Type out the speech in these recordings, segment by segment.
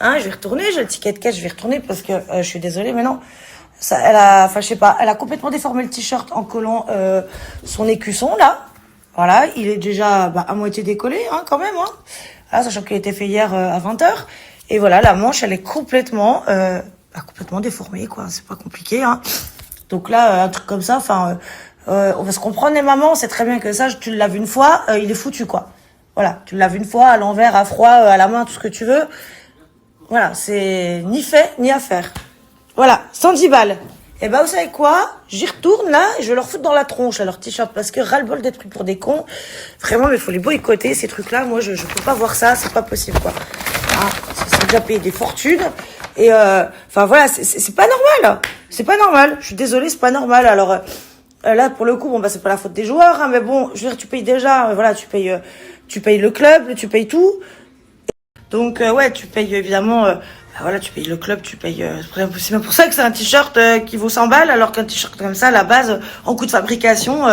Hein, je vais retourner, j'ai le ticket de caisse, je vais retourner parce que je suis désolée, mais non. Ça, elle a, enfin, je sais pas, elle a complètement déformé le t-shirt en collant son écusson, là. Voilà, il est déjà à moitié décollé, hein, quand même, hein. Là, sachant qu'il a été fait hier à 20h. Et voilà, la manche, elle est complètement, complètement déformée, quoi. C'est pas compliqué, hein. Donc là, un truc comme ça, enfin, on va se comprendre, les mamans, on sait très bien que ça, tu le laves une fois, il est foutu, quoi. Voilà, tu le laves une fois, à l'envers, à froid, à la main, tout ce que tu veux. Voilà, c'est ni fait, ni à faire. Voilà, 110 balles. Et ben, vous savez quoi? J'y retourne, là, et je vais leur foutre dans la tronche à leur t-shirt, parce que ras-le-bol d'être pris pour des cons. Vraiment, mais il faut les boycotter, ces trucs-là. Moi, je peux pas voir ça, c'est pas possible, quoi. Hein, c'est déjà payé des fortunes. Et, enfin, voilà, c'est pas normal. C'est pas normal. Je suis désolée, c'est pas normal. Alors, là, pour le coup, bon, bah, c'est pas la faute des joueurs, hein, mais bon, je veux dire, tu payes déjà, voilà, tu payes le club, tu payes tout. Donc, ouais, tu payes, évidemment, voilà, tu payes le club, tu payes, c'est même pour ça que c'est un t-shirt qui vaut 100 balles, alors qu'un t-shirt comme ça, à la base, en coût de fabrication,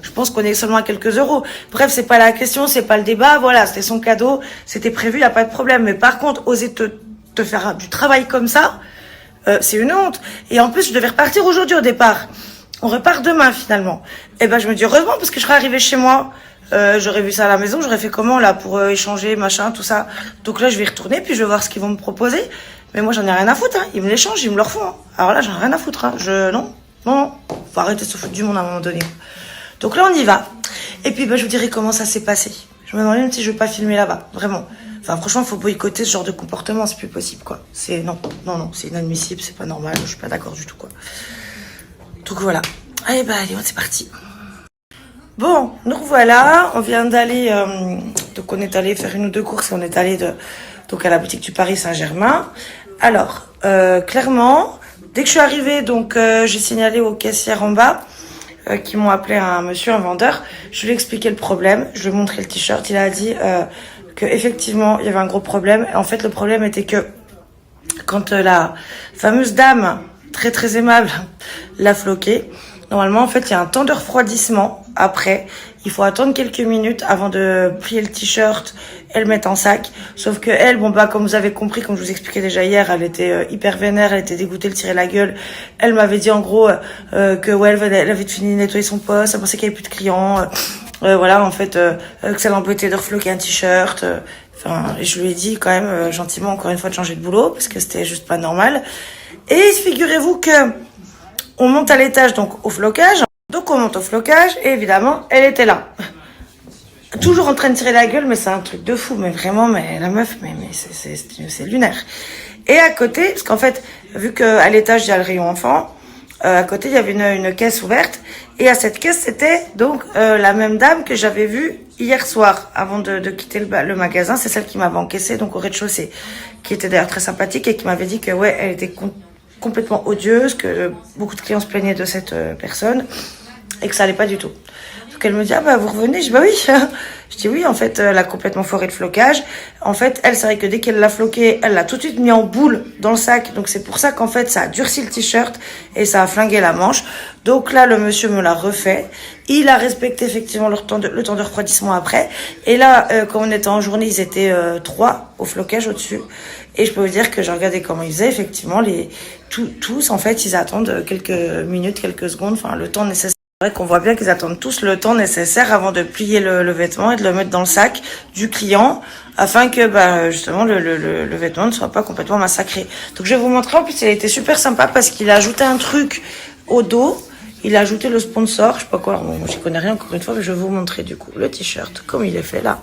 je pense qu'on est seulement à quelques euros. Bref, c'est pas la question, c'est pas le débat, voilà, c'était son cadeau, c'était prévu, y a pas de problème. Mais par contre, oser te faire du travail comme ça, c'est une honte. Et en plus, je devais repartir aujourd'hui au départ. On repart demain, finalement. Et ben, je me dis heureusement, parce que je serais arrivée chez moi. J'aurais vu ça à la maison, j'aurais fait comment là pour échanger, machin, tout ça. Donc là, je vais y retourner, puis je vais voir ce qu'ils vont me proposer. Mais moi, j'en ai rien à foutre, hein. Ils me l'échangent, ils me le refont, hein. Alors là, j'en ai rien à foutre, hein. Non. Faut arrêter de se foutre du monde à un moment donné. Donc là, on y va. Et puis, je vous dirai comment ça s'est passé. Je me demande même si je veux pas filmer là-bas, vraiment. Enfin, franchement, faut boycotter ce genre de comportement, c'est plus possible, quoi. Non, c'est inadmissible, c'est pas normal, je suis pas d'accord du tout, quoi. Donc voilà. Allez, c'est parti. Bon, nous revoilà, on vient d'aller, donc on est allé faire une ou deux courses, on est allé donc à la boutique du Paris Saint-Germain. Alors, clairement, dès que je suis arrivée, donc j'ai signalé aux caissières en bas, qui m'ont appelé un vendeur, je lui ai expliqué le problème, je lui ai montré le t-shirt, il a dit que effectivement il y avait un gros problème. En fait, le problème était que quand la fameuse dame, très très aimable, l'a floqué, normalement, en fait, il y a un temps de refroidissement. Après, il faut attendre quelques minutes avant de plier le t-shirt et le mettre en sac. Sauf que elle, comme vous avez compris, comme je vous expliquais déjà hier, elle était hyper vénère, elle était dégoûtée, elle tirait la gueule. Elle m'avait dit en gros que ouais, elle avait fini de nettoyer son poste, elle pensait qu'il n'y avait plus de clients. Voilà, en fait, que ça l'embêtait de refloquer un t-shirt. Enfin, je lui ai dit quand même gentiment encore une fois de changer de boulot parce que c'était juste pas normal. Et figurez-vous que on monte à l'étage, donc au flocage. Donc on monte au flocage et évidemment, elle était là. Toujours en train de tirer la gueule, mais c'est un truc de fou. Mais vraiment, mais la meuf, mais c'est lunaire. Et à côté, parce qu'en fait, vu qu'à l'étage, il y a le rayon enfant, à côté, il y avait une caisse ouverte. Et à cette caisse, c'était donc la même dame que j'avais vue hier soir, avant de quitter le magasin. C'est celle qui m'avait encaissé, donc au rez-de-chaussée, qui était d'ailleurs très sympathique et qui m'avait dit que ouais, elle était complètement odieuse, que beaucoup de clients se plaignaient de cette personne et que ça allait pas du tout. Donc elle me dit vous revenez, je dis oui. Je dis oui, en fait elle a complètement foiré le flocage. En fait elle, c'est vrai que dès qu'elle l'a floqué, elle l'a tout de suite mis en boule dans le sac, donc c'est pour ça qu'en fait ça a durci le t-shirt et ça a flingué la manche. Donc là le monsieur me l'a refait, il a respecté effectivement le temps de refroidissement après. Et là quand on était en journée, ils étaient 3 au flocage au-dessus. Et je peux vous dire que j'ai regardé comment ils faisaient, effectivement, tous, en fait, ils attendent quelques minutes, quelques secondes, enfin, le temps nécessaire. C'est vrai qu'on voit bien qu'ils attendent tous le temps nécessaire avant de plier le vêtement et de le mettre dans le sac du client, afin que, justement, le vêtement ne soit pas complètement massacré. Donc, je vais vous montrer, en plus, il a été super sympa parce qu'il a ajouté un truc au dos. Il a ajouté le sponsor, je sais pas quoi, bon, j'y connais rien encore une fois, mais je vais vous montrer, du coup, le t-shirt, comme il est fait là.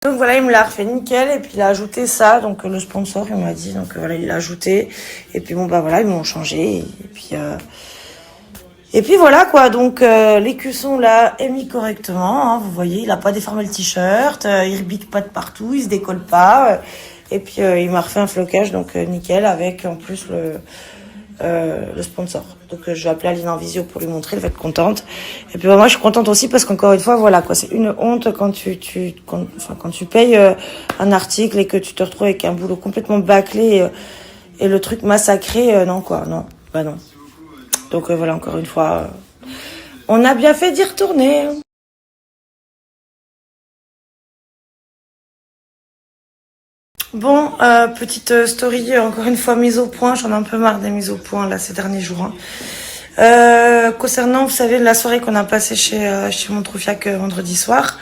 Donc voilà, il me l'a refait nickel et puis il a ajouté ça, donc le sponsor il m'a dit, donc voilà, il l'a ajouté et puis voilà, ils m'ont changé et puis voilà quoi, donc l'écusson là est mis correctement, hein, vous voyez, il a pas déformé le t-shirt, il rebique pas de partout, il se décolle pas et puis il m'a refait un flocage donc nickel avec en plus le sponsor. Donc je vais appeler Aline en visio pour lui montrer, elle va être contente. Et puis moi je suis contente aussi parce qu'encore une fois voilà quoi, c'est une honte quand tu payes un article et que tu te retrouves avec un boulot complètement bâclé et le truc massacré, non. Donc voilà, encore une fois, on a bien fait d'y retourner. Bon, petite story, encore une fois mise au point. J'en ai un peu marre des mises au point là ces derniers jours. Hein. Concernant, vous savez, la soirée qu'on a passée chez mon Troufiac vendredi soir,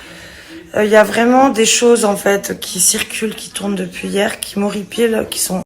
il y a vraiment des choses en fait qui circulent, qui tournent depuis hier, qui m'horripilent, qui sont